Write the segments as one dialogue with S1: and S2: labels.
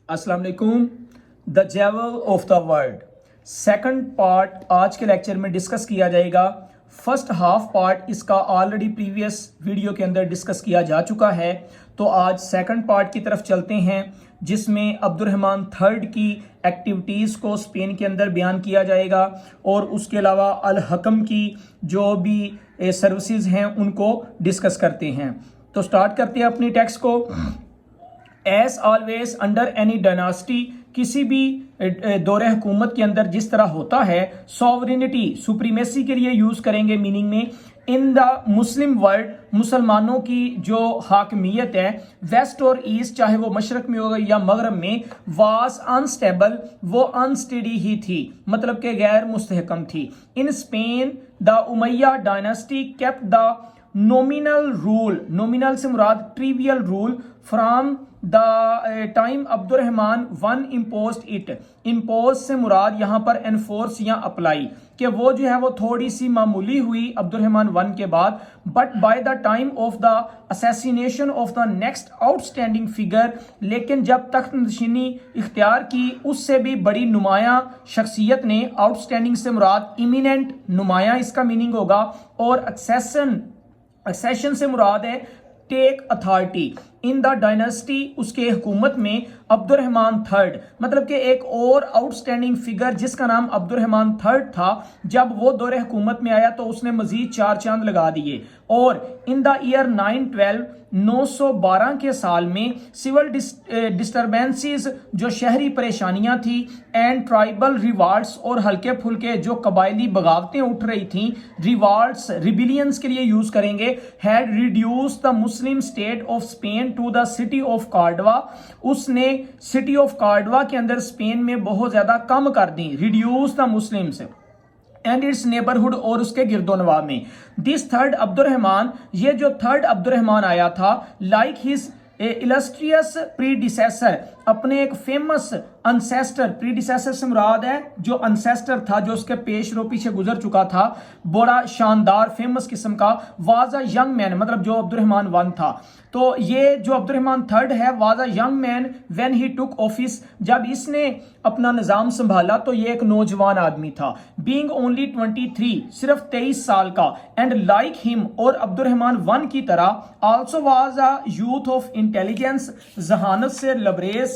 S1: अस्सलाम वालेकुम। The jewel of the world second part आज के लेक्चर में डिस्कस किया जाएगा। फर्स्ट हाफ पार्ट इसका ऑलरेडी प्रीवियस वीडियो के अंदर डिस्कस किया जा चुका है, तो आज सेकंड पार्ट की तरफ चलते हैं जिसमें अब्दुर्रहमान थर्ड की एक्टिविटीज़ को स्पेन के अंदर बयान किया जाएगा और उसके अलावा अल हकम की जो भी सर्विसेज हैं उनको डिस्कस करते हैं। तो स्टार्ट करते हैं अपनी टेक्स्ट को। As always under any dynasty, किसी भी दौरे हुकूमत के अंदर जिस तरह होता है, सॉवरिनिटी सुप्रीमेसी के लिए यूज करेंगे मीनिंग में। इन द मुस्लिम वर्ल्ड, मुसलमानों की जो हाकमियत है वेस्ट और ईस्ट, चाहे वो मशरक में होगा या मगरब में, वाज अनस्टेबल, वो अनस्टेडी ही थी, मतलब के गैर मुस्तहकम थी। In Spain the Umayya dynasty kept the nominal rule, nominal से मुराद trivial rule, from the time Abdurrahman one impose it. Impose से मुराद यहां पर एनफोर्स या अप्लाई, कि वो जो है वो थोड़ी सी मामूली हुई अब्दुर्रहमान वन के बाद। But by the time of the assassination of the next outstanding figure, लेकिन जब तख्त नशीनी इख्तियार की उससे भी बड़ी नुमाया शख्सियत ने, आउटस्टैंडिंग से मुराद इमिनेंट, नुमाया इसका मीनिंग होगा, और एक्सेशन से मुराद है take authority. In the dynasty, उसके हुकूमत में अब्दुर्रहमान थर्ड, मतलब कि एक और आउटस्टैंडिंग फिगर जिसका नाम अब्दुर्रहमान थर्ड था, जब वो दौरे हुकूमत में आया तो उसने मजीद 4 चांद लगा दिए। और इन द ईयर 912 के साल में सिविल डिस्टर्बेंसेस, जो शहरी परेशानियां थी, एंड ट्राइबल रिवाल्ट्स, और हल्के फुल्के जो कबायली बगावतें उठ रही थी, रिवाल्ट्स रिबिलियंस के लिए यूज करेंगे, had reduce the Muslim state of Spain to the city of Cordova. उसने सिटी ऑफ कार्डवा के अंदर स्पेन में बहुत ज्यादा कम कर दी, reduce the Muslims and its neighbourhood, और उसके गिरदोनवा में। दिस थर्ड अब्दुर्रहमान, ये जो थर्ड अब्दुर्रहमान आया था, लाइक हिज इलस्ट्रियस प्रीडिसेसर, अपने एक फेमस अनसेस्टर, प्रीडिसेसर से मुराद है जो अनसेस्टर था, जो उसके पेश रो पीछे गुजर चुका था, बड़ा शानदार फेमस किस्म का, वाज अ यंग मैन, मतलब जो अब्दुर्रहमान वन था। तो ये जो अब्दुर्रहमान थर्ड है, was a young man when he took office, जब इसने अपना निजाम संभाला तो ये एक नौजवान आदमी था। बीइंग ओनली 23, सिर्फ 23 साल का, एंड लाइक हिम, और अब्दुर्रहमान वन की तरह, also was a youth of intelligence, जहानत से लबरेज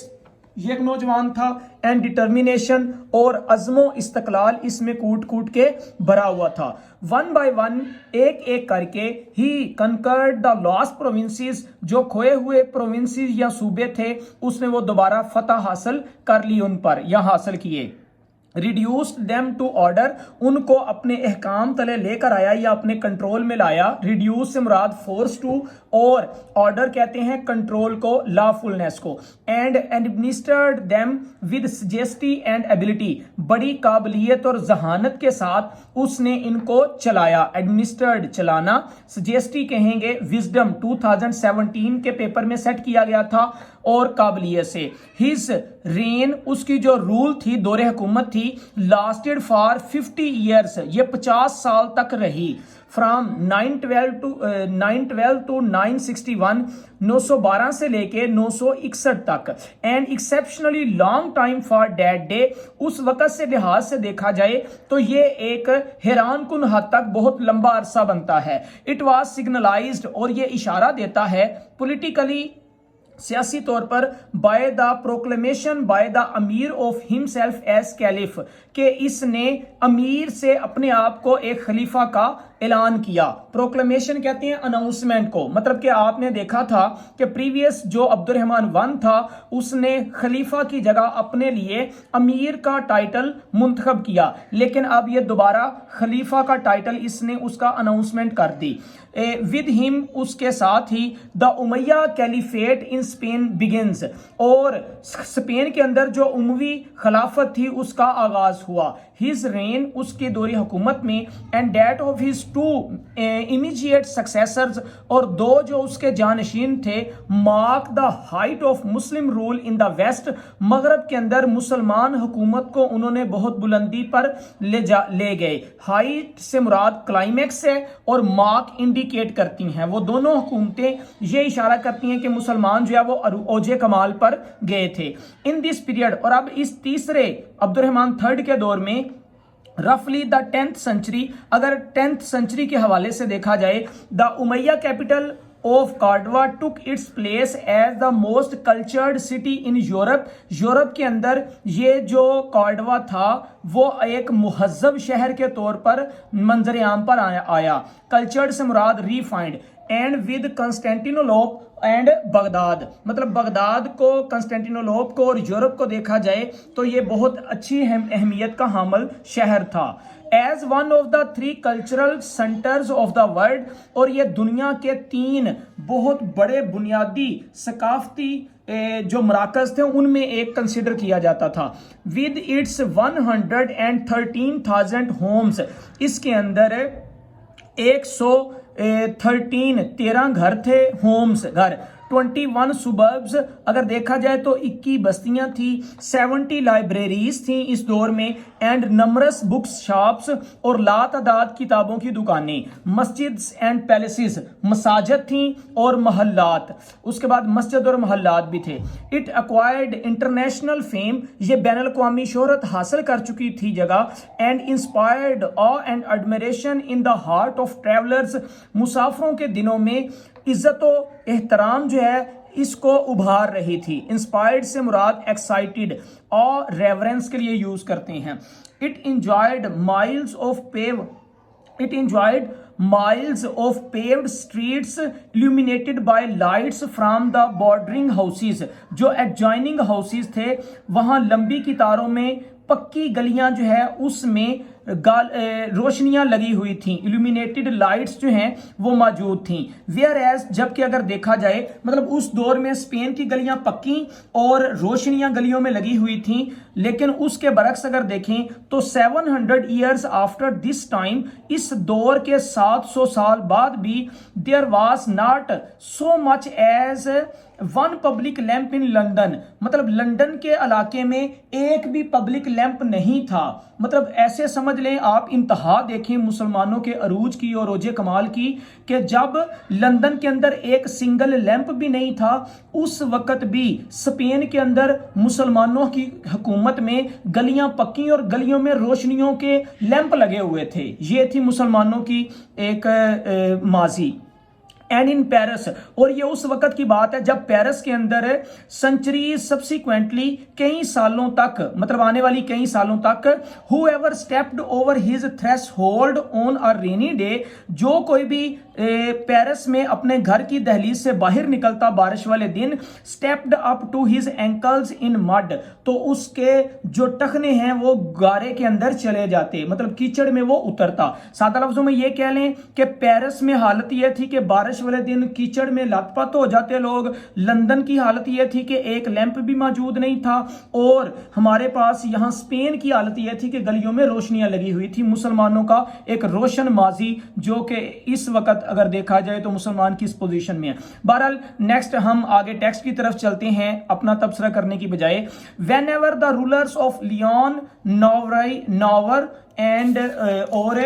S1: ये एक नौजवान था, एंड डिटर्मिनेशन, और अज़्मो इस्तकलाल इसमें कूट कूट के भरा हुआ था। वन बाय वन, एक एक करके, ही कंकर्ड द लॉस्ट प्रोविंसेस, जो खोए हुए प्रोविंसेस या सूबे थे उसने वो दोबारा फतह हासिल कर ली उन पर, या हासिल किए। रिड्यूस्ड देम टू ऑर्डर, उनको अपने अहकाम तले लेकर आया या अपने कंट्रोल में लाया। रिड्यूस से मुराद फोर्स टू, और ऑर्डर कहते हैं कंट्रोल को, लॉफुलनेस को। And administered them with sagacity and ability, बड़ी काबिलियत और जहानत के साथ उसने इनको चलाया। एडमिनिस्टर्ड चलाना, सजेस्टी कहेंगे विजडम, 2017 के पेपर में सेट किया गया था, और काबिलियत से। हिज रेन, उसकी जो रूल थी, दौरे हुकूमत थी, लास्टेड फॉर 50 ईयर्स, ये 50 साल तक रही। फ्रॉम 912 टू 961, 912 से लेके 961 तक। And exceptionally long time for that day, उस वक्त से लिहाज से देखा जाए तो ये एक हैरान कुन हद तक बहुत लंबा अरसा बनता है। इट वॉज सिग्नलाइज्ड, और ये इशारा देता है पॉलिटिकली, सियासी तौर पर, by the proclamation by the अमीर ऑफ हिमसेल्फ एज कैलिफ, के इसने अमीर से अपने आप को एक खलीफा का ऐलान किया। प्रोक्लेमेशन कहते हैं अनाउंसमेंट को, मतलब कि आपने देखा था कि प्रीवियस जो अब्दुर्रहमान वन था उसने खलीफा की जगह अपने लिए अमीर का टाइटल मुंतखब किया, लेकिन अब ये दोबारा खलीफा का टाइटल इसने उसका अनाउंसमेंट कर दी। विद हिम, उसके साथ ही, the Umayya caliphate in Spain begins, और स्पेन के अंदर जो उमवी खिलाफत थी उसका आगाज हुआ। हिज रेन, उसके दौरे हुकूमत में, and that of his two immediate successors, और दो जो उसके जानशीन थे, mark the height of Muslim rule in the west, मगरब के अंदर मुसलमान हुकूमत को उन्होंने बहुत बुलंदी पर ले गए। हाइट से मुराद क्लाइमैक्स है और मार्क इंडिकेट करती हैं, वो दोनों हुकूमतें ये इशारा करती हैं कि मुसलमान जो है वो ओजे कमाल पर गए थे इन दिस पीरियड। और अब इस तीसरे अब्दुर्रहमान थर्ड के दौर में रफली द 10th सेंचुरी, अगर 10th सेंचुरी के हवाले से देखा जाए, the Umayya capital of Cordova took its place as the most cultured city in Europe. Europe के अंदर ये जो कार्डवा था वो एक मुहज्जब शहर के तौर पर मंजर आम पर आया। कल्चर्ड से मुराद refined, and with Constantinople and Baghdad, मतलब बगदाद को, कंस्टेंटिनोलोप को और यूरोप को देखा जाए तो ये बहुत अच्छी अहमियत का हामिल शहर था। As one of the 3 cultural centres of the world, और ये दुनिया के 3 बहुत बड़े बुनियादी सकाफती जो मराकज थे उनमें एक कंसिडर किया जाता था। विद इट्स 113,000 होम्स, इसके अंदर 13 घर थे, होम्स घर। 21 सुबर्ब्स, अगर देखा जाए तो 21 बस्तियां थी। 70 लाइब्रेरीज थी इस दौर में, एंड नंबरस बुक्स शॉप्स, और लातादाद किताबों की दुकानें। मस्जिद्स एंड पैलेसेस, मसाजिद थी और महल्लात, उसके बाद मस्जिद और महल्लात भी थे। इट एक्वायर्ड इंटरनेशनल फेम, ये बैनुल अक़वामी शोहरत हासिल कर चुकी थी जगह। And inspired awe and admiration in the heart of travellers, मुसाफरों के दिनों में इज्जत और एहतराम जो है इसको उभार रही थी। इंस्पायर्ड से मुराद एक्साइटेड और रेवरेंस के लिए यूज करते हैं। It enjoyed miles of paved streets illuminated by lights from the bordering houses, जो एडजॉइनिंग हाउसेस थे वहां लंबी कितारों में पक्की गलियां जो है उसमें रोशनियां लगी हुई थी, इल्यूमिनेटेड लाइट्स जो हैं वो मौजूद थी। वेयर एज, जबकि अगर देखा जाए मतलब उस दौर में स्पेन की गलियां पक्की और रोशनियां गलियों में लगी हुई थी, लेकिन उसके बरक्स अगर देखें तो 700 ईयर्स आफ्टर दिस टाइम, इस दौर के 700 साल बाद भी there was not so much as 1 public lamp in London, मतलब लंदन के इलाके में एक भी पब्लिक लैंप नहीं था। मतलब ऐसे समझ लें आप, इंतहा देखें मुसलमानों के अरूज की और रोजे कमाल की, कि जब लंदन के अंदर एक सिंगल लैंप भी नहीं था, उस वक्त भी स्पेन के अंदर मुसलमानों की हुकूमत में गलियां पक्की और गलियों में रोशनियों के लैंप लगे हुए थे। ये थी मुसलमानों की एक माजी। एंड इन पेरिस, और ये उस वक्त की बात है जब पेरिस के अंदर सेंचुरी सब्सिक्वेंटली कई सालों तक, मतलब आने वाली कई सालों तक, whoever stepped over his threshold on a rainy day, जो कोई भी पेरिस में अपने घर की दहलीज से बाहर निकलता बारिश वाले दिन, stepped up to his ankles in mud, तो उसके जो टखने हैं वो गारे के अंदर चले जाते, मतलब कीचड़ में वो उतरता। सादा लफ्जों में ये कह लें कि पेरिस में हालत यह थी कि बारिश वाले दिन कीचड़ में लथपथ हो जाते लोग। लंदन की हालत यह थी कि एक लैंप भी मौजूद नहीं था, और हमारे पास यहां स्पेन की हालत यह थी कि गलियों में रोशनियां लगी हुई थी। मुसलमानों का एक रोशन माजी जो कि इस वक्त अगर देखा जाए तो मुसलमान किस पोजीशन में है। बहरहाल नेक्स्ट हम आगे टेक्स्ट की तरफ चलते हैं अपना तबसरा करने की बजाय। Whenever the rulers of Leon, Navarre and और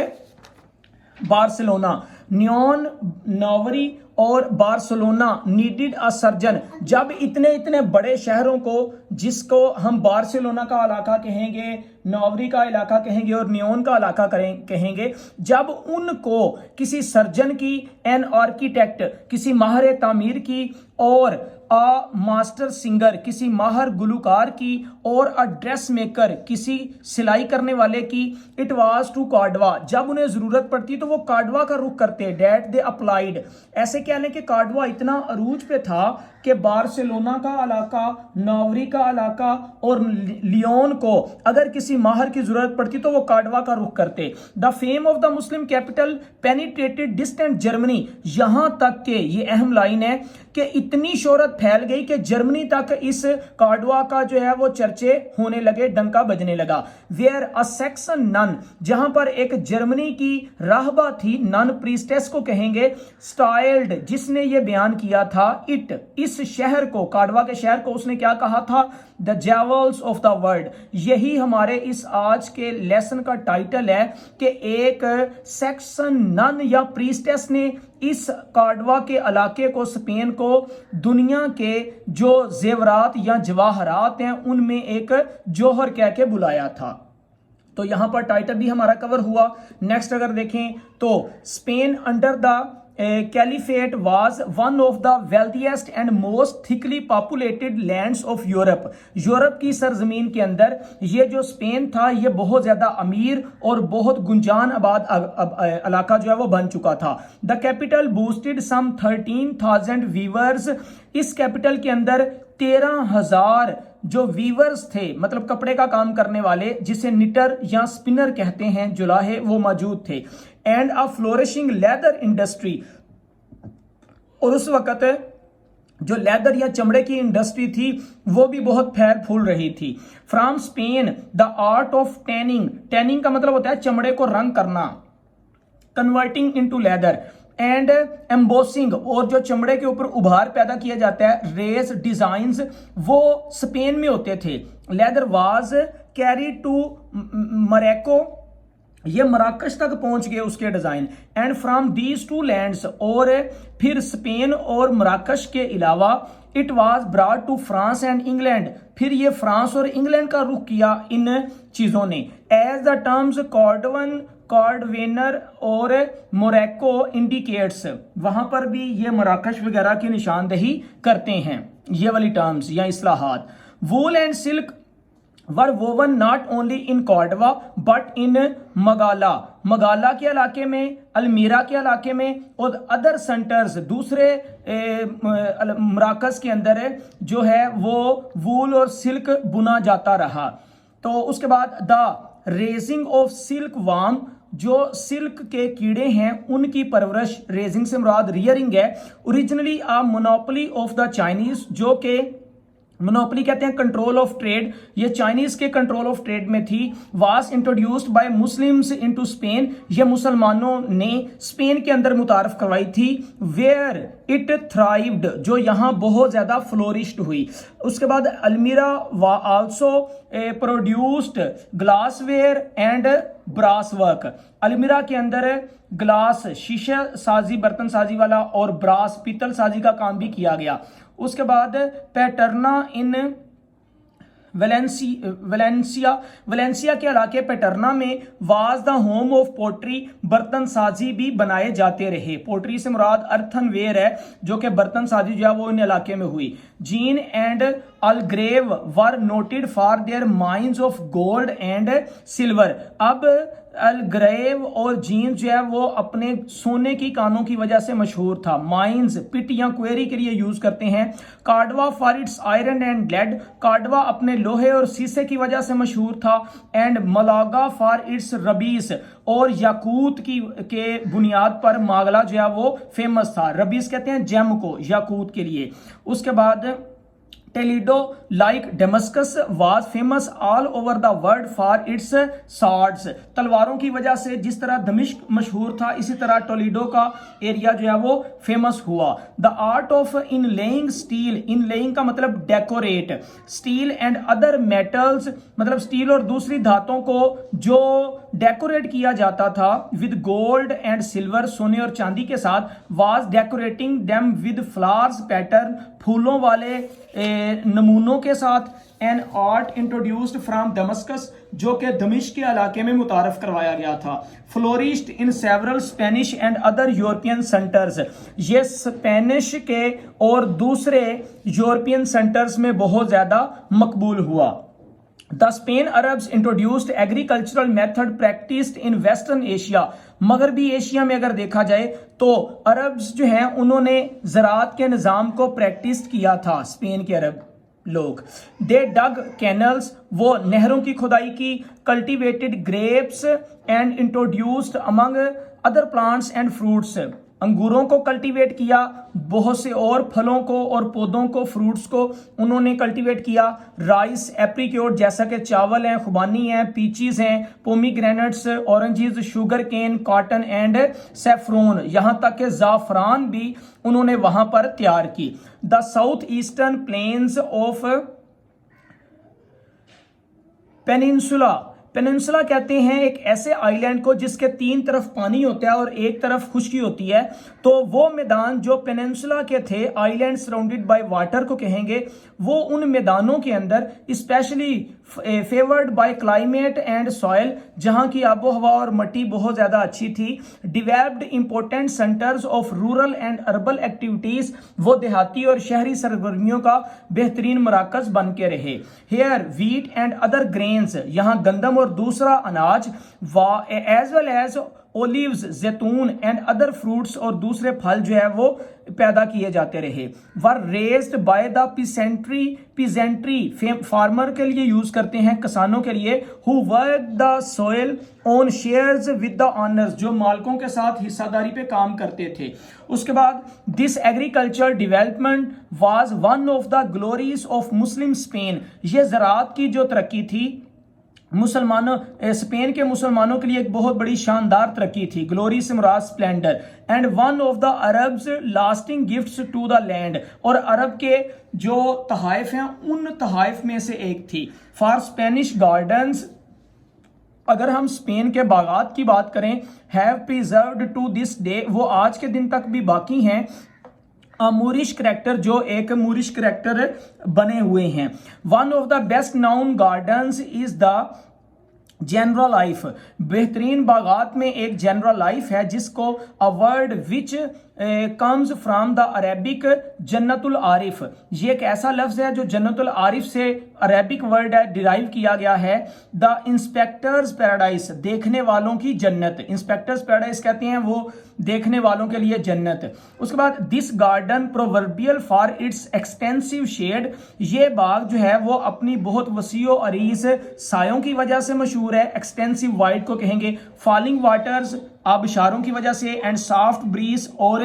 S1: बार्सिलोना, न्योन, नॉवरी और बार्सिलोना नीडेड अ सर्जन, जब इतने बड़े शहरों को, जिसको हम बार्सिलोना का इलाका कहेंगे, नॉवरी का इलाका कहेंगे और न्योन का इलाका कहेंगे, जब उनको किसी सर्जन की, एन आर्किटेक्ट किसी माहिर तामीर की, और अ मास्टर सिंगर किसी माहर गुलकार की, और अ ड्रेस मेकर किसी सिलाई करने वाले की, इट वाज टू कार्डवा, जब उन्हें जरूरत पड़ती तो वो कार्डवा का रुख करते। डेट दे अप्लाइड, ऐसे कह लें कि कार्डवा इतना अरूज पे था कि बार्सिलोना का इलाका, नॉवरी का इलाका और लियोन को अगर किसी माहर की जरूरत पड़ती तो वो कार्डवा का रुख करते। The fame of the Muslim capital penetrated distant Germany, यहां तक के, ये अहम लाइन है कि इतनी शोहरत फैल गई कि जर्मनी तक इस कार्डवा का जो है वो चर्चे होने लगे, डंका बजने लगा। वेयर अ सेक्सन नन, जहां पर एक जर्मनी की राहबा थी, नन प्रीस्टेस को कहेंगे, स्टाइल्ड, जिसने ये बयान किया था, इट, इस शहर को, कार्डवा के शहर को उसने क्या कहा था, the jewels of the world. यही हमारे इस आज के लेसन का टाइटल है कि एक सेक्सन नन या प्रीस्टेस ने इस कार्डवा के इलाके को, स्पेन को, दुनिया के जो जेवरात या जवाहरात हैं उनमें एक जौहर कह के बुलाया था। तो यहां पर टाइटल भी हमारा कवर हुआ। नेक्स्ट अगर देखें तो Spain under the caliphate was one of the wealthiest and most thickly populated lands of Europe. Europe की सरजमीन के अंदर ये जो स्पेन था ये बहुत ज्यादा अमीर और बहुत गुंजान आबाद इलाका जो है वो बन चुका था। The capital boosted some 13,000 weavers. इस कैपिटल के अंदर 13,000 जो वीवर्स थे, मतलब कपड़े का काम करने वाले, जिसे निटर या स्पिनर कहते हैं, जुलाहे, वो मौजूद थे। And a flourishing leather industry, और उस वक्त जो लेदर या चमड़े की इंडस्ट्री थी वो भी बहुत फैल फूल रही थी। From Spain the art of tanning, tanning का मतलब होता है चमड़े को रंग करना, converting into leather, and embossing, और जो चमड़े के ऊपर उभार पैदा किया जाता है, रेस डिजाइन्स, वो स्पेन में होते थे। Leather was carry to Morocco, ये मराकश तक पहुंच गए उसके design. And from these two lands, और फिर स्पेन और मराकश के अलावा it was brought to France and England, फिर ये फ्रांस और इंग्लैंड का रुख किया इन चीजों ने। एज द टर्म्स कॉर्डवन, कॉर्डवेनर और मोरक्को इंडिकेट्स, वहां पर भी ये मराकश वगैरह की निशानदेही करते हैं ये वाली टर्म्स या इस्लाहात। Wool and silk were woven not only in Cordova but in मगाला, मगाला के इलाके में, अल्मीरा के इलाके में, और अदर सेंटर्स, दूसरे मराकस के अंदर जो है वो वूल और सिल्क बुना जाता रहा। तो उसके बाद the raising of silk warm, जो सिल्क के कीड़े हैं उनकी परवरिश, रेजिंग से मुराद रियरिंग है। Originally a monopoly of the Chinese, जो के मोनोपोली कहते हैं कंट्रोल ऑफ ट्रेड, ये चाइनीज के कंट्रोल ऑफ ट्रेड में थी। Was introduced by Muslims into Spain, ये मुसलमानों ने स्पेन के अंदर मुतारफ करवाई थी। वेयर इट थ्राइव्ड, जो यहां बहुत ज्यादा फ्लोरिश्ड हुई। उसके बाद Almeria also produced glassware and brass work, Almeria के अंदर ग्लास, शीशा साजी, बर्तन साजी वाला, और ब्रास, पीतल साजी का काम भी किया गया। उसके बाद पैटर्ना इन वलेंसिया के इलाके पैटर्ना में was the home of pottery, बर्तन साजी भी बनाए जाते रहे। पोट्री से मुराद अर्थनवेयर है, जो कि बर्तन साजी जो है वो इन इलाके में हुई। Jaen and Algarve were noted for their mines of gold and silver. अब अलग्रेव और जीन जो है वो अपने सोने की कानों की वजह से मशहूर था। माइंस पिट या क्वेरी के लिए यूज करते हैं। Cordova for its iron and lead, Cordova अपने लोहे और शीशे की वजह से मशहूर था। एंड मलागा फॉर इट्स रबीस, और याकूत की के बुनियाद पर मागला जो है वो फेमस था। रबीस कहते हैं जेम को, याकूत के लिए। उसके बाद Toledo like Damascus was famous all over the world for its swords, तलवारों की वजह से जिस तरह दमिश्क मशहूर था, इसी तरह टोलीडो का एरिया जो है वो फेमस हुआ। द आर्ट ऑफ इनलेइंग स्टील, इनलेइंग का मतलब decorate, steel and other metals, मतलब स्टील और दूसरी धातुओं को जो डेकोरेट किया जाता था विद गोल्ड एंड सिल्वर, सोने और चांदी के साथ, was decorating them with flowers pattern, फूलों वाले नमूनों के साथ। An art introduced from Damascus, जो कि दमिश्क के इलाके में मुतारफ करवाया गया था। Flourished in several Spanish and other European centres, ये स्पेनिश के और दूसरे यूरोपियन सेंटर्स में बहुत ज्यादा मकबूल हुआ। The Spain Arabs introduced agricultural method practised in western Asia, मगरबी एशिया में अगर देखा जाए तो अरब्स जो हैं उन्होंने ज़राअत के निज़ाम को प्रैक्टिस किया था, स्पेन के अरब लोग। दे डग कैनल्स, वो नहरों की खुदाई की। Cultivated grapes and introduced among other plants and fruits, अंगूरों को कल्टीवेट किया, बहुत से और फलों को और पौधों को, फ्रूट्स को उन्होंने कल्टीवेट किया। राइस, एप्रिकॉट जैसा कि चावल हैं, खुबानी हैं, पीचीज हैं, pomegranates, oranges, sugar cane, cotton and saffron, यहां तक कि जाफरान भी उन्होंने वहां पर तैयार की। The south eastern plains of peninsula कहते हैं एक ऐसे आइलैंड को जिसके 3 तरफ पानी होता है और एक तरफ खुश्की होती है। तो वो मैदान जो पेनिनसुला के थे, आइलैंड सराउंडेड बाय वाटर को कहेंगे, वो उन मैदानों के अंदर specially favoured bye climate and soil, जहां की आबो हवा और मिट्टी बहुत ज्यादा अच्छी थी। Developed important centres of rural and urban activities, वो देहाती और शहरी सरगर्मियों का बेहतरीन मराकज बन के रहे। Here wheat and other grains, यहां गंदम और दूसरा अनाज, एज वेल एज ओलिव्स, जैतून एंड अदर फ्रूट्स, और दूसरे फल जो है वो पैदा किए जाते रहे। वर raised by the peasantry, farmer के लिए यूज करते हैं, किसानों के लिए, who work the soil on shares with the honours, जो मालिकों के साथ हिस्सादारी पे काम करते थे। उसके बाद this agriculture development was one of the glories of Muslim Spain, ये ज़राअत की जो तरक्की थी स्पेन के मुसलमानों के लिए एक बहुत बड़ी शानदार तरक्की थी। ग्लोरी से मुराद splendour, and one of the Arabs lasting gifts to the land, और अरब के जो तहाइफ हैं उन तहाइफ में से एक थी। फॉर स्पेनिश गार्डन्स, अगर हम स्पेन के बागात की बात करें, have preserved to this day, वो आज के दिन तक भी बाकी हैं। मूरिश करैक्टर, जो एक मूरिश करैक्टर बने हुए हैं। One of the best known gardens is the Generalife, बेहतरीन बागात में एक जनरल लाइफ है, जिसको a word which comes from the Arabic जन्नतुल आरिफ, ये एक ऐसा लफ्ज है जो जन्नतुल आरिफ से अरेबिक वर्ड है, डिराइव किया गया है। द इंस्पेक्टर्स पैराडाइज, देखने वालों की जन्नत, इंस्पेक्टर्स पैराडाइज कहते हैं वो देखने वालों के लिए जन्नत। उसके बाद this garden proverbial for its extensive shade, ये बाग जो है वो अपनी बहुत वसीओ अरीज सायों की वजह से मशहूर है। एक्सटेंसिव वाइड को कहेंगे, फॉलिंग वाटर्स आबशारों की वजह से, एंड सॉफ्ट ब्रीज, और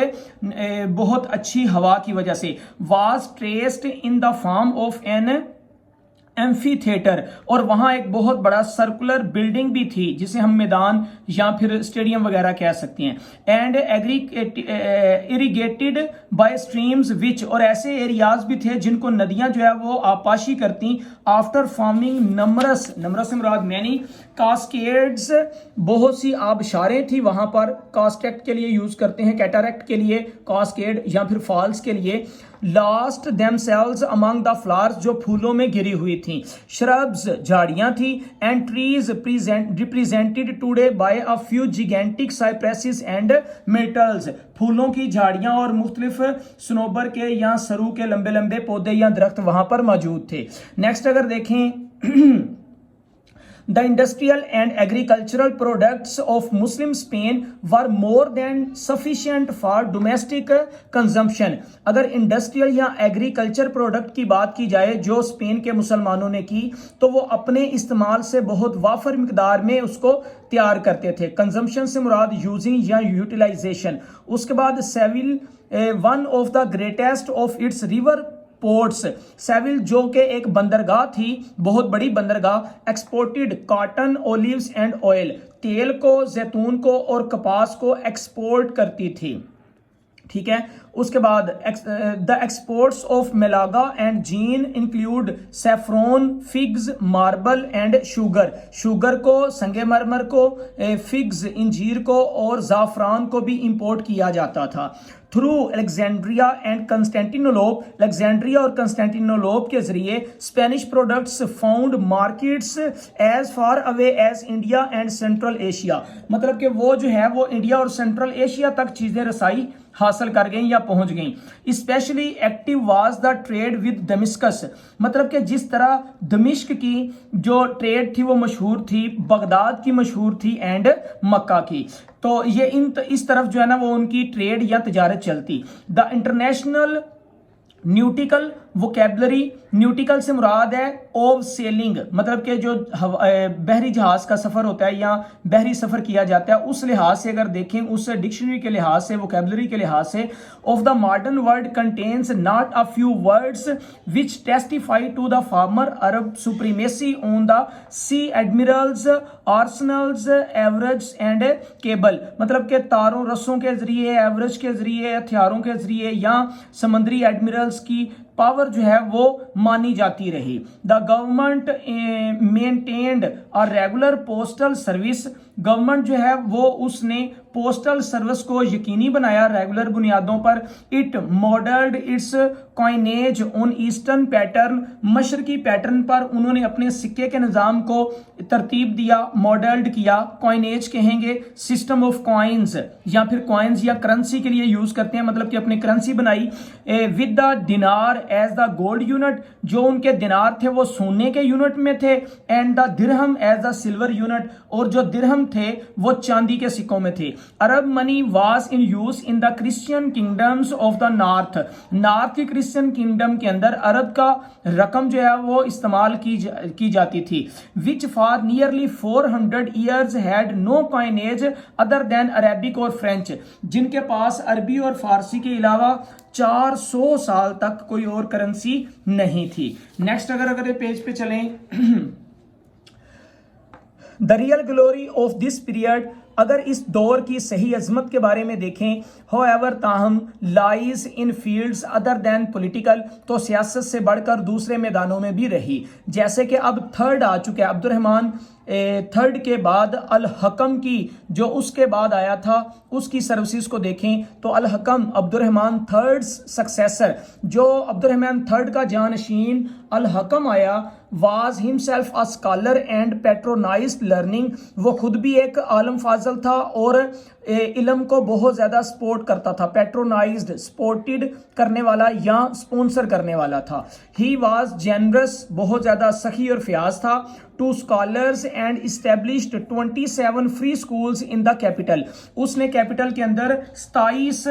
S1: बहुत अच्छी हवा की वजह से। Was traced in the form of an amphitheatre, और वहां एक बहुत बड़ा सर्कुलर बिल्डिंग भी थी जिसे हम मैदान या फिर स्टेडियम वगैरह कह सकते हैं। एंड इरिगेटेड बाय स्ट्रीम्स विच, और ऐसे एरियाज भी थे जिनको नदियां जो है वो आपाशी करती। आफ्टर फॉर्मिंग नमरस से मुराद मैनी, कास्केड्स, बहुत सी आबशारें थी वहां पर, कास्केट के लिए यूज करते हैं, कैटारेक्ट के लिए कास्केड या फिर फॉल्स के लिए। Lost themselves among the flowers, जो फूलों में गिरी हुई थी। श्रब्स, झाड़ियां थी। And trees represented today by a few gigantic cypresses and myrtles, फूलों की झाड़ियां और मुख्तलिफ सनोबर के या सरू के लंबे लंबे पौधे या दरख्त वहां पर मौजूद थे। नेक्स्ट अगर देखें, The industrial and agricultural products of Muslim Spain were more than sufficient for domestic consumption. अगर इंडस्ट्रियल या एग्रीकल्चर प्रोडक्ट की बात की जाए जो स्पेन के मुसलमानों ने की, तो वो अपने इस्तेमाल से बहुत वाफर मिकदार में उसको तैयार करते थे। कंजम्पशन से मुराद यूजिंग या यूटिलाइजेशन। उसके बाद swivel, one of the greatest of its river ports, swivel जो कि एक बंदरगाह थी, बहुत बड़ी बंदरगाह, exported cotton, olives and oil, तेल को, जैतून को और कपास को एक्सपोर्ट करती थी। ठीक है, उसके बाद the exports of Malaga and Jaen include saffron, figs, marble and sugar को, संगमरमर को, फिग्स इंजीर को और जाफरान को भी इंपोर्ट किया जाता था। Through Alexandria and Constantinople, Alexandria और कंस्टेंटिनोलोप के जरिए Spanish products found markets as far away as India and Central Asia, मतलब कि वो जो है वो इंडिया और सेंट्रल एशिया तक चीजें रसाई हासिल कर गई या पहुंच गई। Specially active was the trade with दमिश्कस, मतलब कि जिस तरह दमिश्क की जो ट्रेड थी वो मशहूर थी, बगदाद की मशहूर थी एंड मक्का की, तो ये इस तरफ जो है ना वो उनकी ट्रेड या तजारत चलती। द इंटरनेशनल न्यूटिकल वोकेबलरी, न्यूटिकल से मुराद है ऑफ सेलिंग, मतलब कि जो बहरी जहाज का सफर होता है या बहरी सफर किया जाता है, उस लिहाज से अगर देखें, उस डिक्शनरी के लिहाज से, वोकेबलरी के लिहाज से, of the modern world contains not a few words which testify to the former Arab supremacy on the sea admirals, arsenals, average and cable, मतलब के तारों रस्सों के जरिए, एवरेज के जरिए, हथियारों के जरिए या समंदरी एडमिरल्स की पावर जो है वो मानी जाती रही। The government maintained a regular postal service, government जो है वो उसने पोस्टल सर्विस को यकीनी बनाया रेगुलर बुनियादों पर। It modelled its coinage on eastern pattern, मशरकी पैटर्न पर उन्होंने अपने सिक्के के निज़ाम को तरतीब दिया, मॉडल्ड किया। कॉइनेज कहेंगे सिस्टम ऑफ कॉइन्स, या फिर कॉइन्स या करेंसी के लिए यूज करते हैं, मतलब कि अपनी करेंसी बनाई। विद द दिनार एज द गोल्ड यूनिट, जो उनके दिनार थे वो सोने के यूनिट में थे, and the dirham as the silver unit, और जो दिरहम थे वो चांदी के सिक्कों में थे। Arab money was in use in the Christian kingdoms of the north, north की क्रिश्चियन किंगडम के अंदर अरब का रकम जो है वो इस्तेमाल की जाती थी। Which for nearly 400 years had no coinage other than Arabic और फ्रेंच, जिनके पास अरबी और फारसी के अलावा 400 साल तक कोई और करेंसी नहीं थी। नेक्स्ट अगर पेज पे चलें, the real glory of this period, अगर इस दौर की सही अजमत के बारे में देखें, होएवर ताहम lies in fields other than political, तो सियासत से बढ़कर दूसरे मैदानों में भी रही। जैसे कि अब थर्ड आ चुके हैं, अब्दुर्रहमान थर्ड के बाद अल हकम की जो उसके बाद आया था उसकी सर्विसेज को देखें तो Al Hakam Abdurrahman third successor, जो अब्दुर्रहमान थर्ड का जानशीन अल हकम आया, was himself a scholar and patronised learning, वो खुद भी एक आलम फाजल था और इल्म को बहुत ज़्यादा सपोर्ट करता था। पैट्रोनाइज्ड सपोर्टेड करने वाला या स्पॉन्सर करने वाला था। ही वाज जेनरस, बहुत ज़्यादा सखी और फयाज था। To scholars and established 27 free schools in the capital, उसने कैपिटल के अंदर 27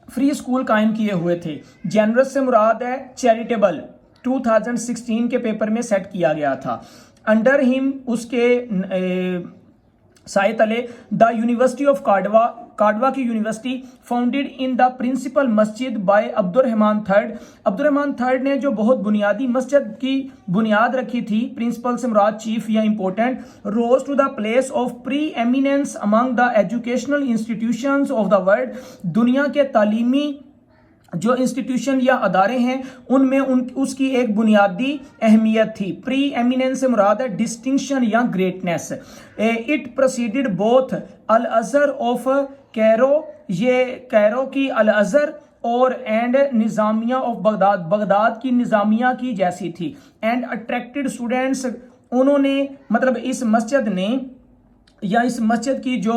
S1: फ्री स्कूल कायम किए हुए थे। जेनरस से मुराद है चैरिटेबल, 2016 के पेपर में सेट किया गया था। अंडर हिम, उसके साए तले, the university of Cordova, Cordova की university founded in the principal मस्जिद by Abdurrahman third, Abdurrahman third ने जो बहुत बुनियादी मस्जिद की बुनियाद रखी थी, प्रिंसिपल से मुराद चीफ या important, rose to the place of preeminence among the educational institutions of the world, दुनिया के तालीमी जो इंस्टीट्यूशन या अदारे हैं उनमें उसकी एक बुनियादी अहमियत थी। प्री एमिनेंस से मुराद है डिस्टिंक्शन या greatness. It preceded both Al Azhar of Cairo, ये कैरो की अल अजहर, और and Nizamiya of Baghdad, Baghdad की निज़ामिया की जैसी थी। एंड अट्रैक्टेड स्टूडेंट्स, उन्होंने मतलब इस मस्जिद ने या इस मस्जिद की जो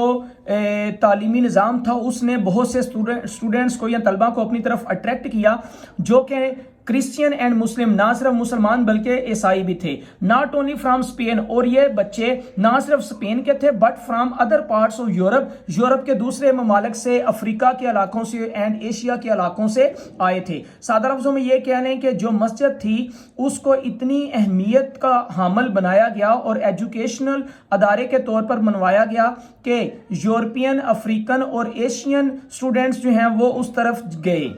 S1: तालीमी निज़ाम था उसने बहुत से स्टूडेंट्स को या तलबा को अपनी तरफ अट्रैक्ट किया, जो कि क्रिश्चियन एंड मुस्लिम, ना सिर्फ मुसलमान बल्कि ईसाई भी थे। नॉट ओनली फ्राम स्पेन, और ये बच्चे ना सिर्फ स्पेन के थे but from other parts of Europe, Europe के दूसरे ममालिक से, अफ्रीका के इलाकों से एंड एशिया के इलाकों से आए थे। सादा लफ्ज़ों में ये कह लें कि जो मस्जिद थी उसको इतनी अहमियत का हामिल बनाया गया और एजुकेशनल अदारे के तौर पर मनवाया गया कि यूरोपियन, अफ्रीकन और एशियन स्टूडेंट्स जो हैं वो उस तरफ गए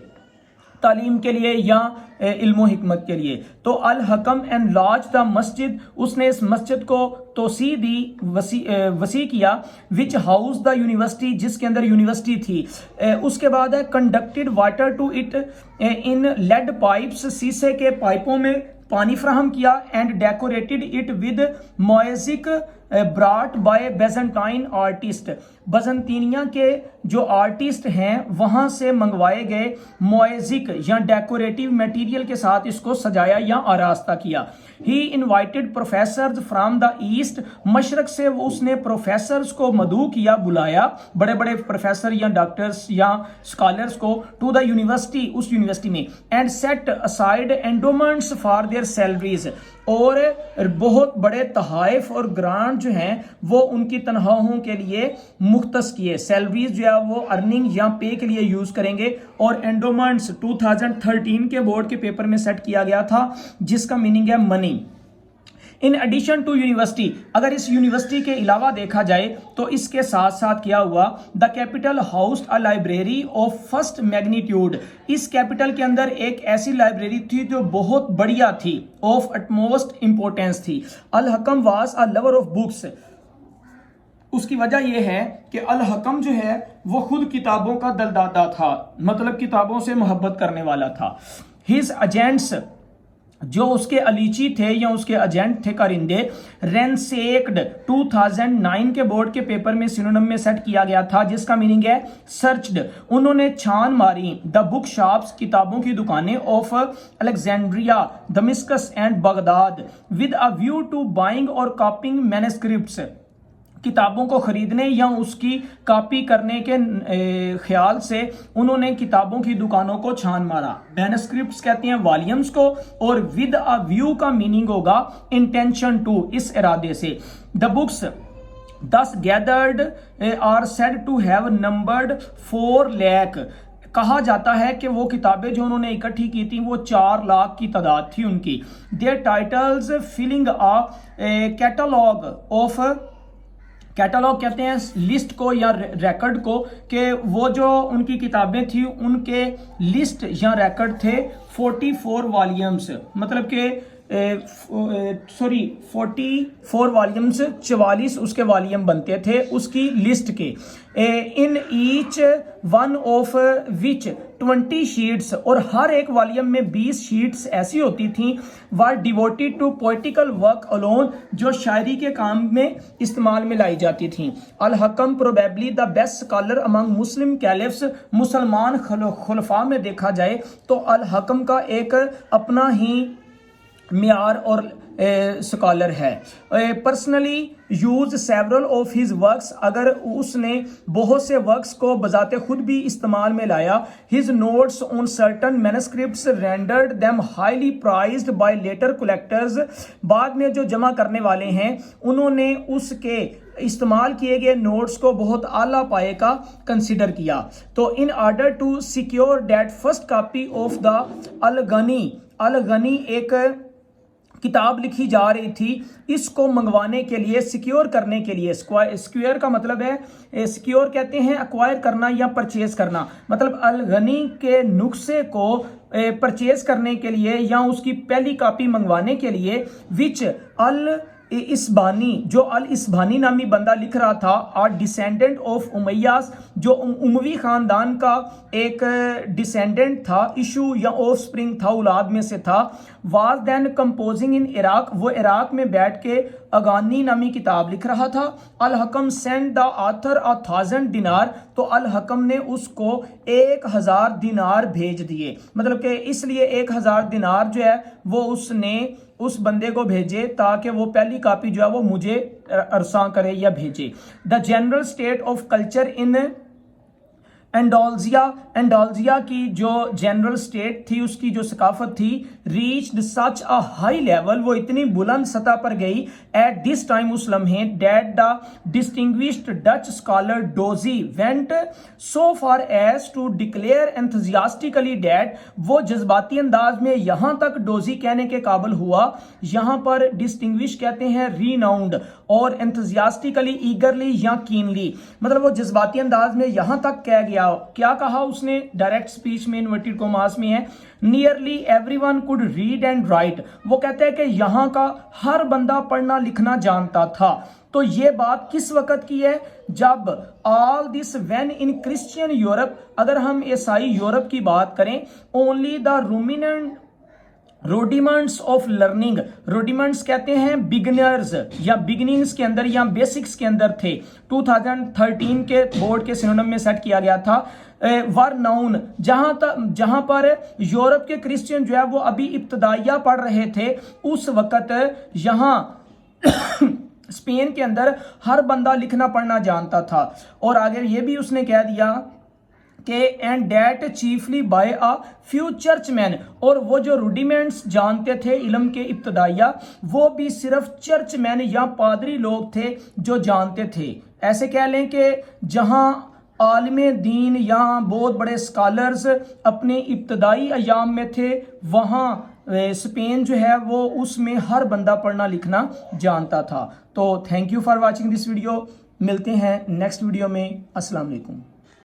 S1: तालीम के लिए या इल्मो हिकमत के लिए। तो Al Hakam and laws the मस्जिद, उसने इस मस्जिद को तोसी दी, वसी किया। विच हाउस द यूनिवर्सिटी, जिसके अंदर यूनिवर्सिटी थी। उसके बाद he conducted water to it in lead pipes, शीशे के पाइपों में पानी फ्राहम किया। And decorated it with music brought by Byzantine artist, बजंतीनिया के जो आर्टिस्ट हैं वहां से मंगवाए गए म्यूजिक या डेकोरेटिव मटेरियल के साथ इसको सजाया या आरास्ता किया। He invited professors from the east, मशरक से उसने प्रोफेसर्स को मदऊ किया, बुलाया, बड़े बड़े प्रोफेसर या डॉक्टर्स या स्कॉलर्स को, टू द यूनिवर्सिटी, उस यूनिवर्सिटी में। And set aside endowments for their salaries, और बहुत बड़े तहाइफ और ग्रांट जो हैं वो उनकी तनख्वाहों के लिए मुख्तस किए, सैलरीज जो है वो अर्निंग या पे के लिए यूज करेंगे। और एंडोमेंट्स 2013 के बोर्ड के पेपर में सेट किया गया था, जिसका मीनिंग है money. In addition to university, अगर इस यूनिवर्सिटी के अलावा देखा जाए तो इसके साथ साथ क्या हुआ, the capital house a library of first magnitude. इस कैपिटल के अंदर एक ऐसी लाइब्रेरी थी जो बहुत बढ़िया थी, ऑफ अटमोस्ट इंपॉर्टेंस थी। Al Hakam was a lover of books. उसकी वजह यह है कि अल हकम जो है वो खुद किताबों का दलदादा था, मतलब किताबों से मोहब्बत करने वाला था। हिज एजेंट्स, जो उसके अलीची थे या उसके एजेंट थे कारिंदे, रेंसेक्ड 2009 के बोर्ड के पेपर में सिनोनिम में सेट किया गया था, जिसका मीनिंग है सर्च्ड। उन्होंने छान मारी द बुक शॉप्स, किताबों की दुकानें, of Alexandria, Damascus and Baghdad, with a view to buying और कॉपिंग मैन्युस्क्रिप्ट्स। किताबों को खरीदने या उसकी कॉपी करने के ख्याल से उन्होंने किताबों की दुकानों को छान मारा। मैन्युस्क्रिप्ट्स कहते हैं वॉल्यूम्स को, और विद अ व्यू का मीनिंग होगा इंटेंशन टू, इस इरादे से। The books thus gathered are said to have numbered 4 lakh. कहा जाता है कि वो किताबें जो उन्होंने इकट्ठी की थी वो 4 लाख की तादाद थी उनकी। Their titles filling a catalogue of, catalogue कहते हैं लिस्ट को या रिकॉर्ड को, कि वो जो उनकी किताबें थी उनके लिस्ट या रिकॉर्ड थे 44 वॉल्यूम्स, मतलब कि 44 वॉल्यूम्स, 44 उसके वॉल्यूम बनते थे उसकी लिस्ट के। In each one of which 20 sheets, और हर एक वॉल्यूम में 20 शीट्स ऐसी होती थी, were devoted to poetical work alone, जो शायरी के काम में इस्तेमाल में लाई जाती थी। Al Hakam probably the best scholar among Muslim caliphs, मुसलमान खुलफा में देखा जाए तो अल हकम का एक अपना ही मियार और स्कॉलर है। Personally use several of his works, अगर उसने बहुत से वर्क्स को बजाते खुद भी इस्तेमाल में लाया। His notes on certain manuscripts rendered them highly prized by later collectors, बाद में जो जमा करने वाले हैं उन्होंने उसके इस्तेमाल किए गए नोट्स को बहुत आला पाए का कंसिडर किया। तो in order to secure that first copy of the Al Aghani एक किताब लिखी जा रही थी, इसको मंगवाने के लिए, सिक्योर करने के लिए, स्क्वायर का मतलब है, सिक्योर कहते हैं एक्वायर करना या परचेज करना, मतलब अल गनी के नुस्खे को परचेज करने के लिए या उसकी पहली कॉपी मंगवाने के लिए, विच अल इस्बानी, जो अल इस्बानी नामी बंदा लिख रहा था, आर डिसेंडेंट ऑफ उमैयास, जो उमवी खानदान का एक डिसेंडेंट था, इशू या ऑफ स्प्रिंग था, औलाद में से था। Was then composing in Iraq, वो इराक में बैठ के अगानी नामी किताब लिख रहा था। Al Hakam send the author 1000 dinar, तो अल हकम ने उसको 1000 दिनार भेज दिए, मतलब कि इसलिए 1000 दिनार जो है वो उसने उस बंदे को भेजे ताकि वो पहली कॉपी जो है वो मुझे अरसा करे या भेजे। The general state of culture in Andalusia की जो जनरल स्टेट थी, उसकी जो सकाफत थी, reached such a high level, वो इतनी बुलंद सतह पर गई, एट दिस टाइम उस लम्हे, that the distinguished Dutch scholar Dozy went so far as to declare enthusiastically that, वो जज्बाती अंदाज में यहां तक डोजी कहने के काबिल हुआ। यहां पर डिस्टिंग्विश कहते हैं रीनाउंड, और एंथुजियास्टिकली ईगरली या कीनली, मतलब वो जज्बाती अंदाज में यहां तक कह गया। क्या कहा उसने, डायरेक्ट स्पीच में इन्वर्टेड कॉमास में है, nearly everyone could read and right, वो कहते हैं कि यहां का हर बंदा पढ़ना लिखना जानता था। तो ये बात किस वक्त की है, जब all this when in Christian Europe, अगर हम ईसाई यूरोप की बात करें, ओनली द रोडिमेंट्स ऑफ लर्निंग, रोडिमेंट्स कहते हैं बिगिनर्स या बिगिनिंग्स के अंदर या बेसिक्स के अंदर थे। 2013 के बोर्ड के सिनोनिम में सेट किया गया था। वर नाउन, जहां पर यूरोप के क्रिश्चियन जो है वो अभी इब्तदाइया पढ़ रहे थे, उस वक्त यहां स्पेन के अंदर हर बंदा लिखना पढ़ना जानता था। और आगे ये भी उसने कह दिया के and that chiefly by a few churchmen, और वो जो रूडिमेंट्स जानते थे इल्म के इब्तदाइया वो भी सिर्फ चर्चमैन या पादरी लोग थे जो जानते थे। ऐसे कह लें कि जहां आलिम दीन या बहुत बड़े स्कॉलर्स अपने इब्तदाई अयाम में थे, वहाँ स्पेन जो है वो उसमें हर बंदा पढ़ना लिखना जानता था। तो thank you for watching this video. मिलते हैं नेक्स्ट वीडियो में। अस्सलाम वालेकुम।